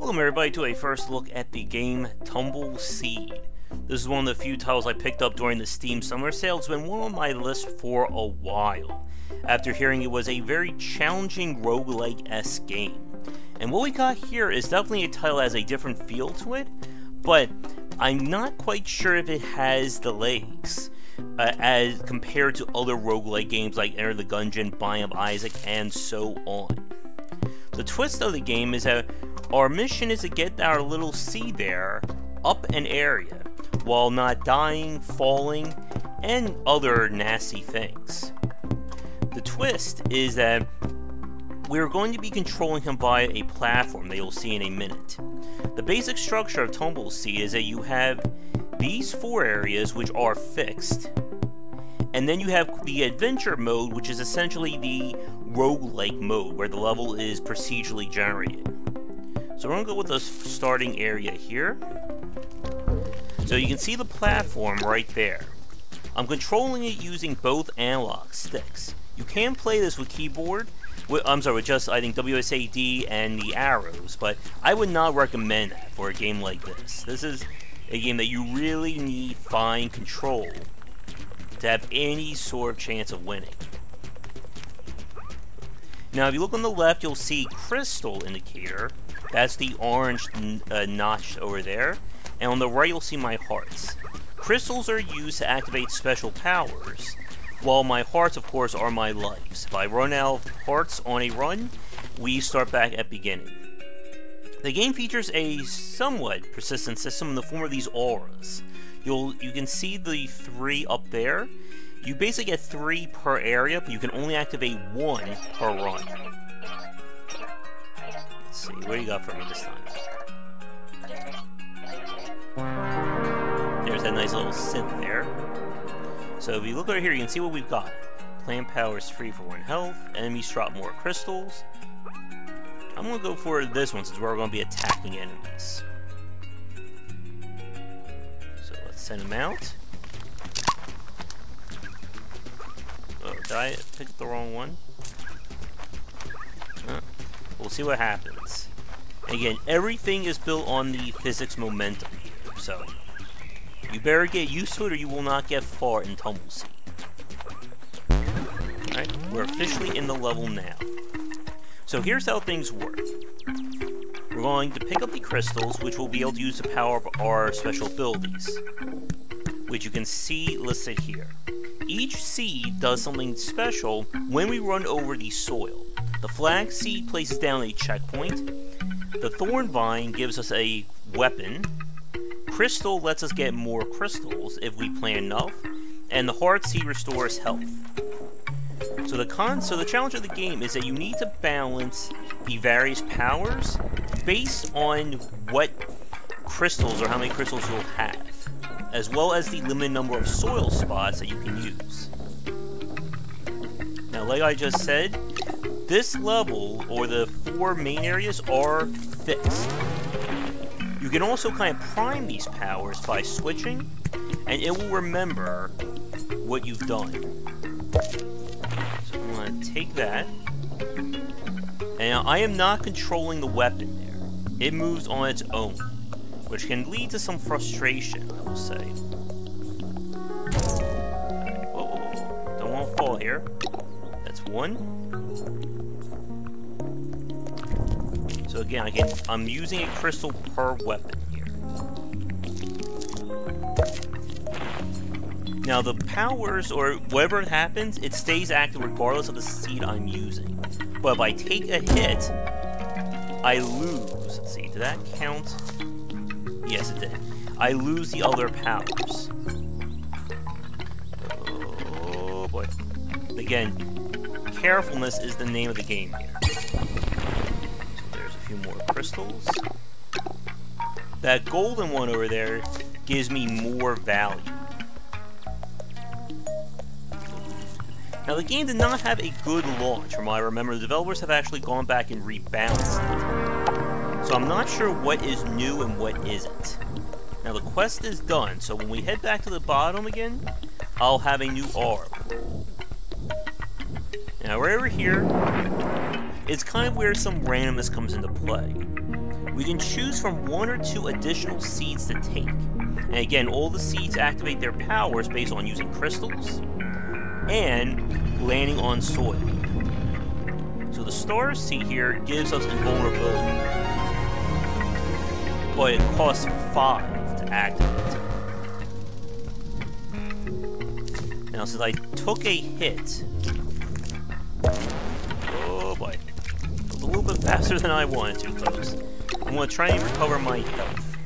Welcome everybody to a first look at the game Tumbleseed. This is one of the few titles I picked up during the Steam Summer Sale. It's been one on my list for a while, after hearing it was a very challenging roguelike-esque game. And what we got here is definitely a title that has a different feel to it, but I'm not quite sure if it has the legs as compared to other roguelike games like Enter the Gungeon, Binding of Isaac, and so on. The twist of the game is that our mission is to get our little seed there up an area while not dying, falling, and other nasty things. The twist is that we're going to be controlling him via a platform that you'll see in a minute. The basic structure of Tumbleseed is that you have these four areas which are fixed, and then you have the adventure mode, which is essentially the roguelike mode where the level is procedurally generated. So we're going to go with the starting area here. So you can see the platform right there. I'm controlling it using both analog sticks. You can play this with keyboard, with just, I think, WSAD and the arrows, but I would not recommend that for a game like this. This is a game that you really need fine control to have any sort of chance of winning. Now, if you look on the left, you'll see crystal indicator. That's the orange notch over there. And on the right, you'll see my hearts. Crystals are used to activate special powers, while my hearts, of course, are my lives. If I run out of hearts on a run, we start back at beginning. The game features a somewhat persistent system in the form of these auras. You can see the three up there. You basically get 3 per area, but you can only activate 1 per run. Let's see, what do you got for me this time? There's that nice little synth there. So if you look over here, you can see what we've got. Plant power is free for 1 health. Enemies drop more crystals. I'm going to go for this one since we're going to be attacking enemies. So let's send them out. Oh, did I pick the wrong one? We'll see what happens. Again, everything is built on the physics momentum here, so you better get used to it or you will not get far in Tumbleseed. Alright, we're officially in the level now. So here's how things work. We're going to pick up the crystals, which we'll be able to use to power up our special abilities, which you can see listed here. Each seed does something special when we run over the soil. The flag seed places down a checkpoint. The thorn vine gives us a weapon. Crystal lets us get more crystals if we plant enough. And the heart seed restores health. So the challenge of the game is that you need to balance the various powers based on what crystals or how many crystals you'll have, as well as the limited number of soil spots that you can use. Now, like I just said, this level, or the 4 main areas, are fixed. You can also kind of prime these powers by switching, and it will remember what you've done. So I'm going to take that. And I am not controlling the weapon there. It moves on its own, which can lead to some frustration, I will say. Right, whoa. Don't want to fall here. That's 1. So again, I'm using a crystal per weapon here. Now the powers, or whatever happens, it stays active regardless of the seed I'm using. But if I take a hit, I lose. Let's see, did that count? Yes, it did. I lose the other powers. Oh boy. Again, carefulness is the name of the game here. Few more crystals. That golden one over there gives me more value. Now the game did not have a good launch from what I remember. The developers have actually gone back and rebalanced it. So I'm not sure what is new and what isn't. Now the quest is done, so when we head back to the bottom again, I'll have a new orb. Now right over here, it's kind of where some randomness comes into play. We can choose from 1 or 2 additional seeds to take. And again, all the seeds activate their powers based on using crystals and landing on soil. So the star seed here gives us invulnerability, but it costs 5 to activate. Now, since I took a hit, oh boy, it was a little bit faster than I wanted to, folks. I'm going to try and recover my health.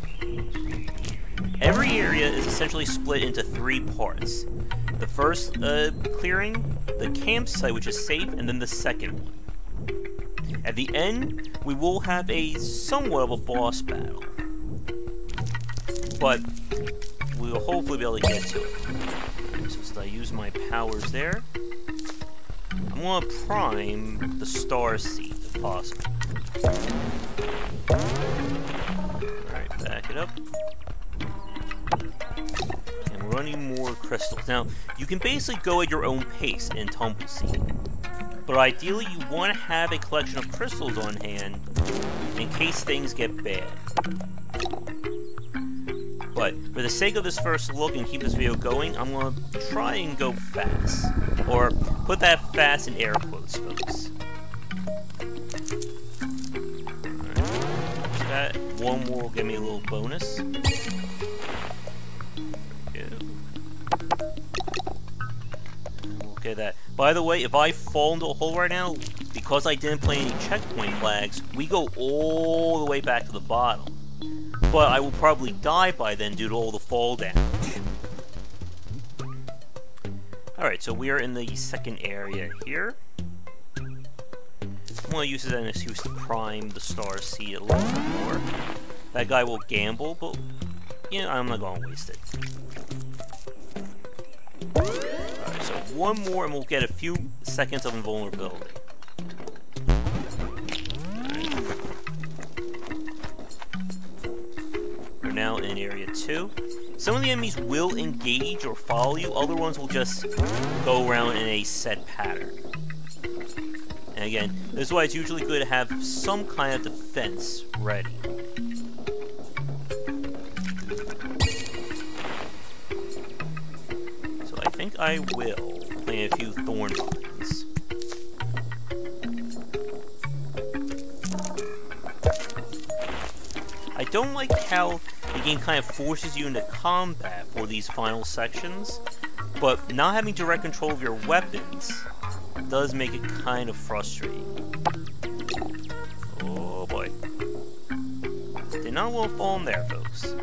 Every area is essentially split into 3 parts. The first clearing, the campsite, which is safe, and then the second one. At the end, we will have a somewhat of a boss battle, but we will hopefully be able to get to it. So since I use my powers there, I'm going to prime the star seed if possible. Alright, back it up. And we're running more crystals. Now, you can basically go at your own pace in Tumbleseed, but ideally you want to have a collection of crystals on hand in case things get bad. But for the sake of this first look and keep this video going, I'm going to try and go fast. Or put that fast in air quotes, folks. Alright, that. One more will give me a little bonus. There we go. And we'll get that. By the way, if I fall into a hole right now, because I didn't play any checkpoint flags, we go all the way back to the bottom. But I will probably die by then due to all the fall damage. Alright, so we are in the second area here. I'm going to use it as an excuse to prime the star seed a little bit more. That guy will gamble, but you know, I'm not going to waste it. Alright, so one more and we'll get a few seconds of invulnerability. We're now in area 2. Some of the enemies will engage or follow you, other ones will just go around in a set pattern. And again, this is why it's usually good to have some kind of defense ready. So I think I will plant a few thorn vines. I don't like how the game kind of forces you into combat for these final sections, but not having direct control of your weapons does make it kind of frustrating. Oh boy. Did not want to fall in there, folks.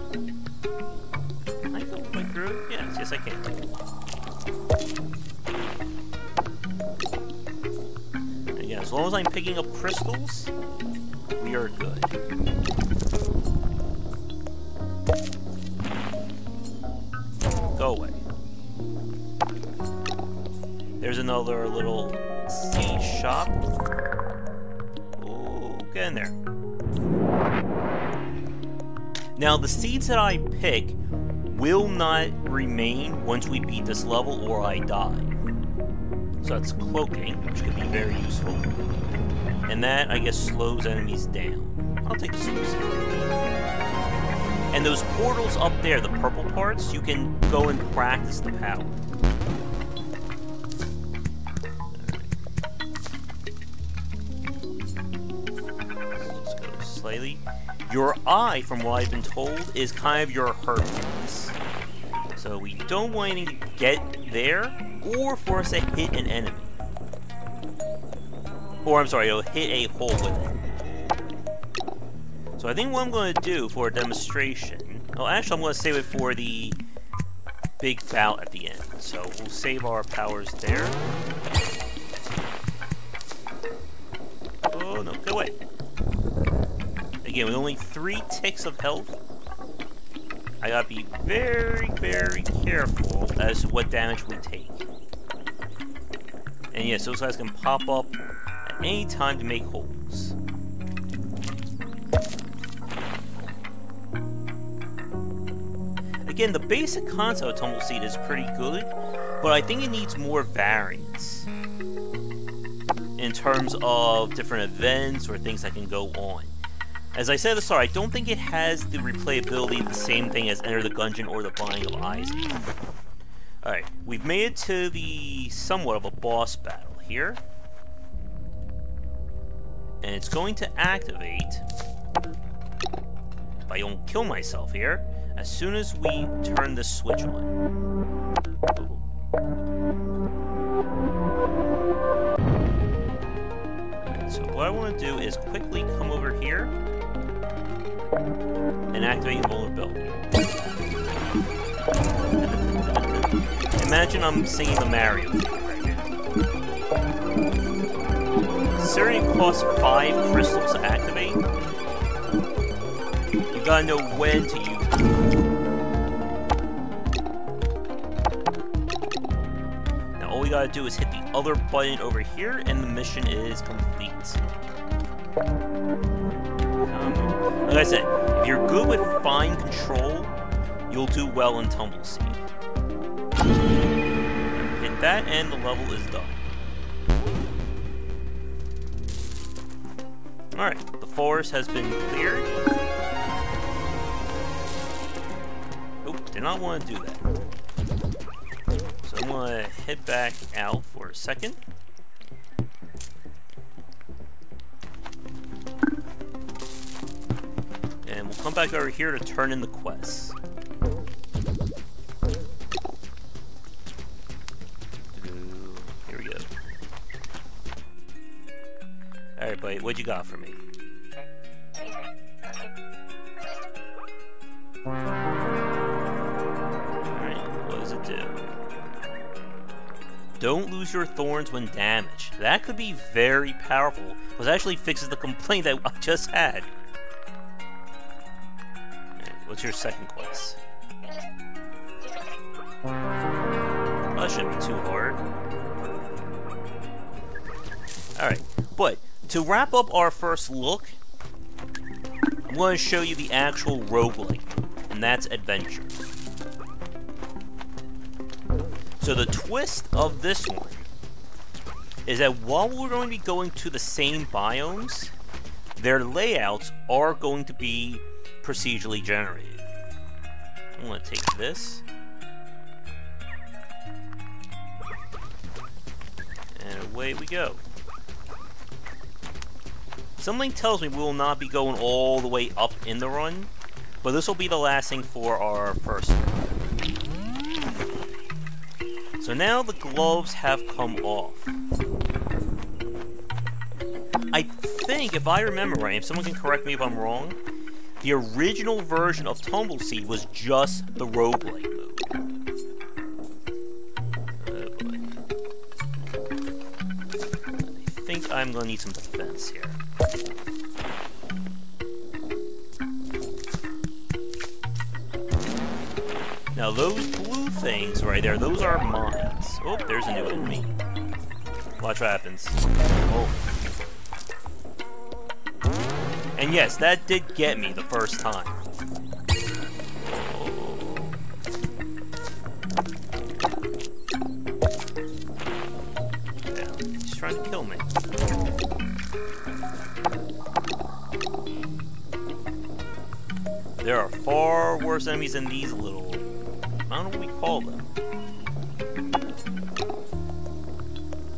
Can I go right through? Yes, I can. And again, as long as I'm picking up crystals, we are good. Go away. There's another little seed shop. Oh, get in there. Now, the seeds that I pick will not remain once we beat this level or I die. So that's cloaking, which could be very useful. And that, I guess, slows enemies down. I'll take the slow seed. And those portals up there, the purple parts, you can go and practice the power. Let's go slightly. Your eye, from what I've been told, is kind of your hurtfulness. So we don't want anything to get there, or for us to hit an enemy. Or, I'm sorry, it'll hit a hole with it. So I think what I'm going to do for a demonstration... Well, actually, I'm going to save it for the big bout at the end. So we'll save our powers there. Oh, no, go away. Again, with only 3 ticks of health, I gotta be very, very careful as to what damage we take. And yes, those guys can pop up at any time to make holes. Again, the basic concept of Tumbleseed is pretty good, but I think it needs more variance in terms of different events or things that can go on. As I said at the start, I don't think it has the replayability, the same thing as Enter the Gungeon or the Binding of Isaac. Alright, we've made it to the somewhat of a boss battle here. And it's going to activate, if I don't kill myself here, as soon as we turn this switch on. Alright, so what I want to do is quickly come over here and activate vulnerability. Imagine I'm singing the Mario theme right now. Considering it costs 5 crystals to activate, you gotta know when to use it. Now all we gotta do is hit the other button over here and the mission is complete. Like I said, if you're good with fine control, you'll do well in Tumbleseed. Hit that and the level is done. Alright, the forest has been cleared. Oh, did not want to do that. So I'm going to head back out for a second. And we'll come back over here to turn in the quests. Here we go. Alright, buddy, what you got for me? Alright, what does it do? Don't lose your thorns when damaged. That could be very powerful, because it actually fixes the complaint that I just had. What's your second quest? Well, that shouldn't be too hard. Alright, but to wrap up our first look, I'm going to show you the actual roguelike, and that's adventure. So the twist of this one is that while we're going to be going to the same biomes, their layouts are going to be procedurally generated. I'm going to take this. And away we go. Something tells me we will not be going all the way up in the run, but this will be the last thing for our first run. So now the gloves have come off. I think, if I remember right, if someone can correct me if I'm wrong, the original version of Tumbleseed was just the roguelike mode. Oh boy. I think I'm going to need some defense here. Now those blue things right there, those are mines. Oh, there's a new enemy. Watch what happens. Oh. And yes, that did get me the first time. Oh. Yeah, he's trying to kill me. There are far worse enemies than these little... I don't know what we call them.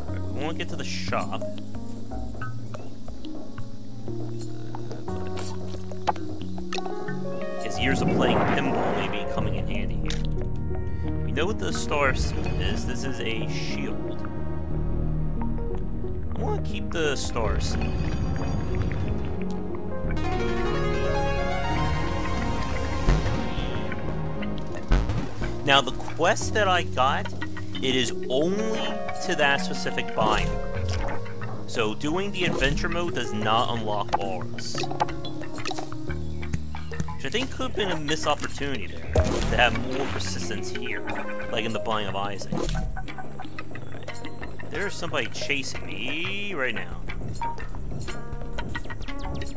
Right, we want to get to the shop. His years of playing pinball may be coming in handy here. We know what the star seed is. This is a shield. I want to keep the star seed. Now the quest that I got, it is only to that specific biome. So doing the adventure mode does not unlock auras. Which I think could have been a missed opportunity there, to have more persistence here, like in the Binding of Isaac. Alright. There's somebody chasing me right now.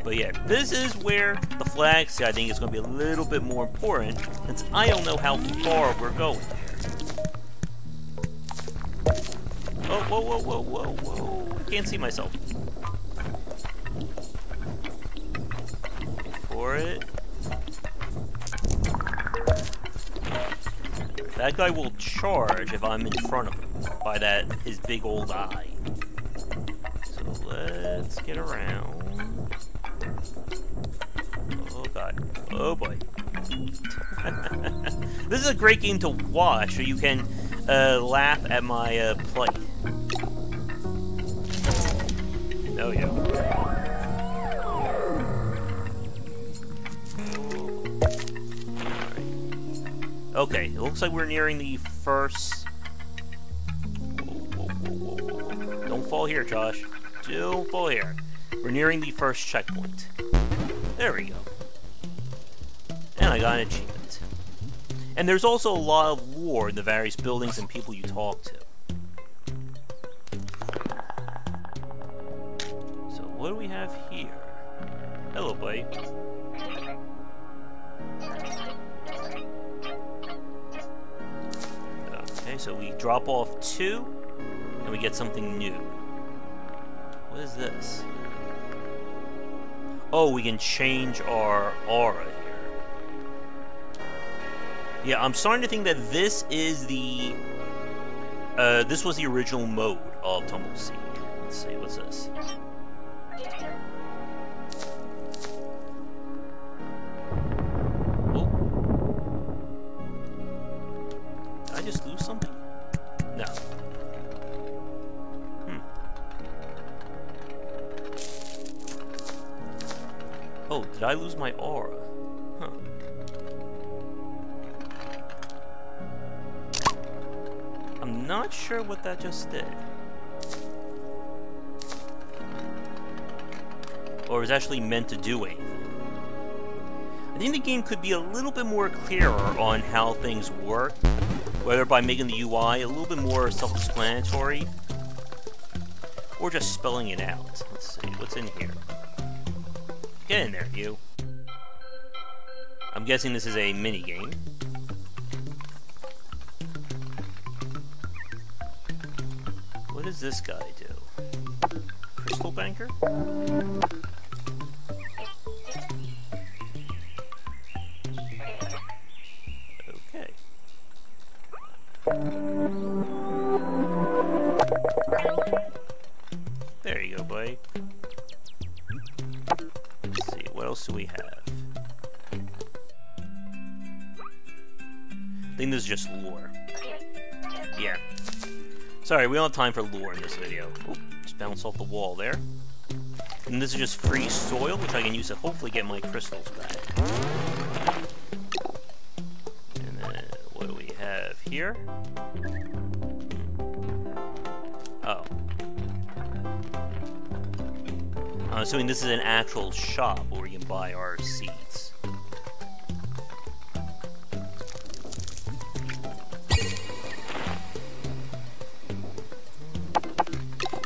But yeah, this is where the flags, I think, is going to be a little bit more important, since I don't know how far we're going here. Oh, whoa, whoa, whoa, whoa, whoa. I can't see myself. for it. That guy will charge if I'm in front of him by his big old eye. So let's get around. Oh god. Oh boy. This is a great game to watch, so you can laugh at my plight. Oh yeah. Okay, it looks like we're nearing the first... Whoa. Don't fall here, Josh. Don't fall here. We're nearing the first checkpoint. There we go. And I got an achievement. And there's also a lot of lore in the various buildings and people you talk to. So what do we have here? Hello, buddy. Okay, so we drop off 2, and we get something new. What is this? Oh, we can change our aura here. Yeah, I'm starting to think that this is the... this was the original mode of Tumbleseed. Let's see, what's this? Oh. Did I just lose something? No. Oh, did I lose my aura? Huh. I'm not sure what that just did. Or was actually meant to do anything. I think the game could be a little bit more clearer on how things work, whether by making the UI a little bit more self-explanatory, or just spelling it out. Let's see, what's in here? Get in there, you. I'm guessing this is a mini-game. What does this guy do? Crystal Banker? Okay. There you go, buddy. Let's see, what else do we have? I think this is just lore. Yeah. Sorry, we don't have time for lore in this video. Oop, just bounced off the wall there. And this is just free soil, which I can use to hopefully get my crystals back. And then, what do we have here? Oh. I'm assuming this is an actual shop where we can buy our seeds.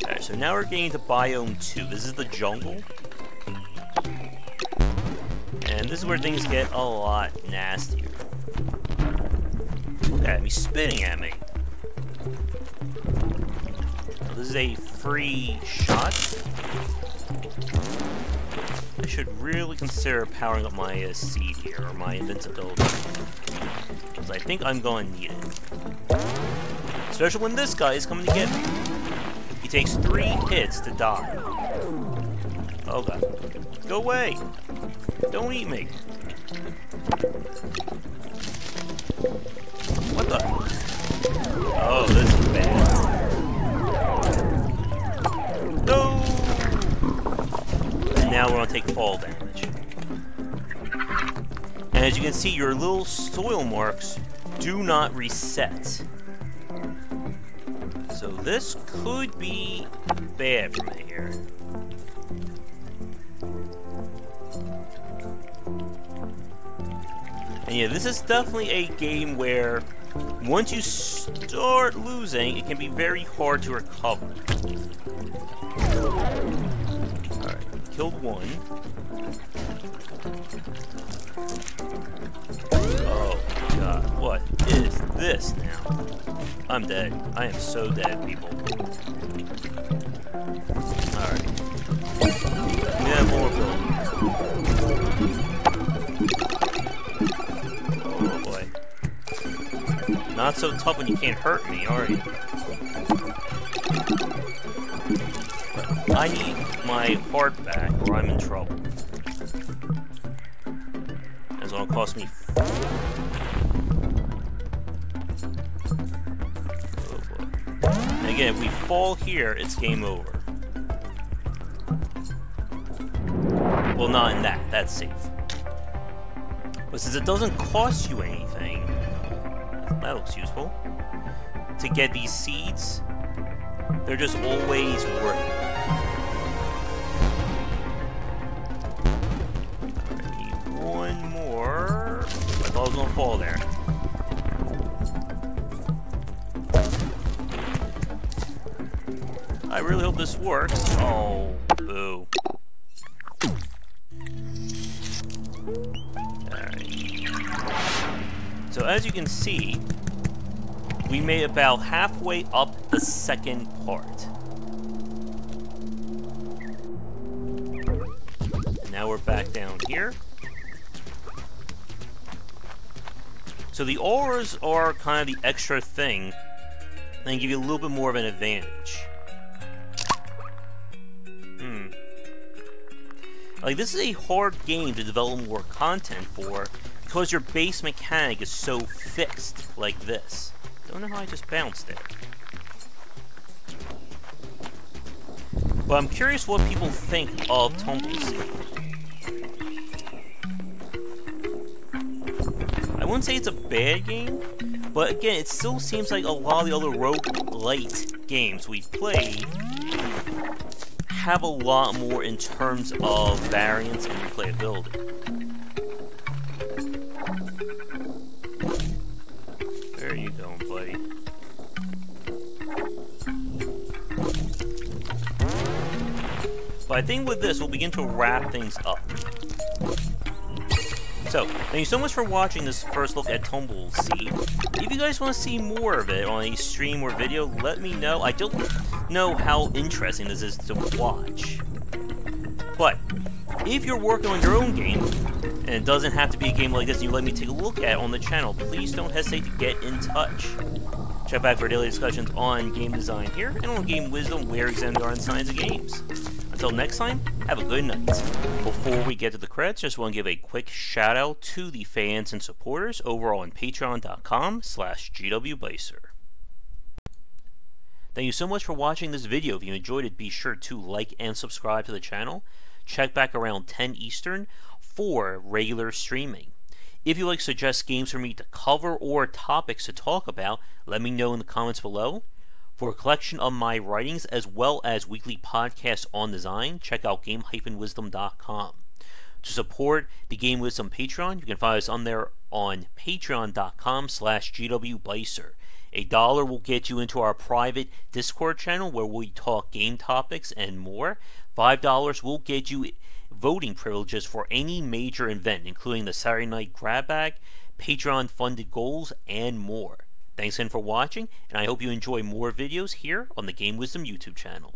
Alright, so now we're getting to Biome 2. This is the jungle. And this is where things get a lot nastier. Look at me spitting at me. Now, this is a free shot. I should really consider powering up my seed here, or my invincibility. Because I think I'm going to need it. Especially when this guy is coming to get me. He takes 3 hits to die. Oh god. Go away! Don't eat me! What the? Oh, this is bad. No! And now we're gonna take fall damage. And as you can see, your little soil marks do not reset. So this could be bad for me here. And yeah, this is definitely a game where once you start losing, it can be very hard to recover. Alright, killed one. Oh god, what is this now? I'm dead. I am so dead, people. Alright. We have more buildings. Not so tough when you can't hurt me, are you? But I need my heart back or I'm in trouble. That's gonna cost me. Oh boy. And again, if we fall here, it's game over. Well, not in that. That's safe. But since it doesn't cost you anything, that looks useful. To get these seeds, they're just always worth it. I need one more. I thought I was gonna fall there. I really hope this works. Oh, boo. So as you can see, we made about halfway up the second part. And now we're back down here. So the auras are kind of the extra thing and give you a little bit more of an advantage. Like, this is a hard game to develop more content for, because your base mechanic is so fixed, like this. Don't know how I just bounced there. But I'm curious what people think of Tumbleseed. I wouldn't say it's a bad game, but again, it still seems like a lot of the other roguelite games we've played have a lot more in terms of variance and replayability. Where are you going, buddy? But I think with this, we'll begin to wrap things up. So, thank you so much for watching this first look at Tumbleseed. If you guys want to see more of it on a stream or video, let me know. I don't know how interesting this is to watch. But, if you're working on your own game, and it doesn't have to be a game like this, and you let me take a look at it on the channel, please don't hesitate to get in touch. Check back for daily discussions on game design here, and on game wisdom, where exactly are in science of games. Until next time, have a good night. Before we get to the credits, just want to give a quick shout out to the fans and supporters over on patreon.com/GWBycer. Thank you so much for watching this video. If you enjoyed it, be sure to like and subscribe to the channel. Check back around 10 Eastern for regular streaming. If you'd like to suggest games for me to cover or topics to talk about, let me know in the comments below. For a collection of my writings as well as weekly podcasts on design, check out game-wisdom.com. To support the Game Wisdom Patreon, you can find us on there on patreon.com/GWBycer. $1 will get you into our private Discord channel where we talk game topics and more. $5 will get you voting privileges for any major event, including the Saturday Night Grab Bag, Patreon-funded goals, and more. Thanks again for watching, and I hope you enjoy more videos here on the Game Wisdom YouTube channel.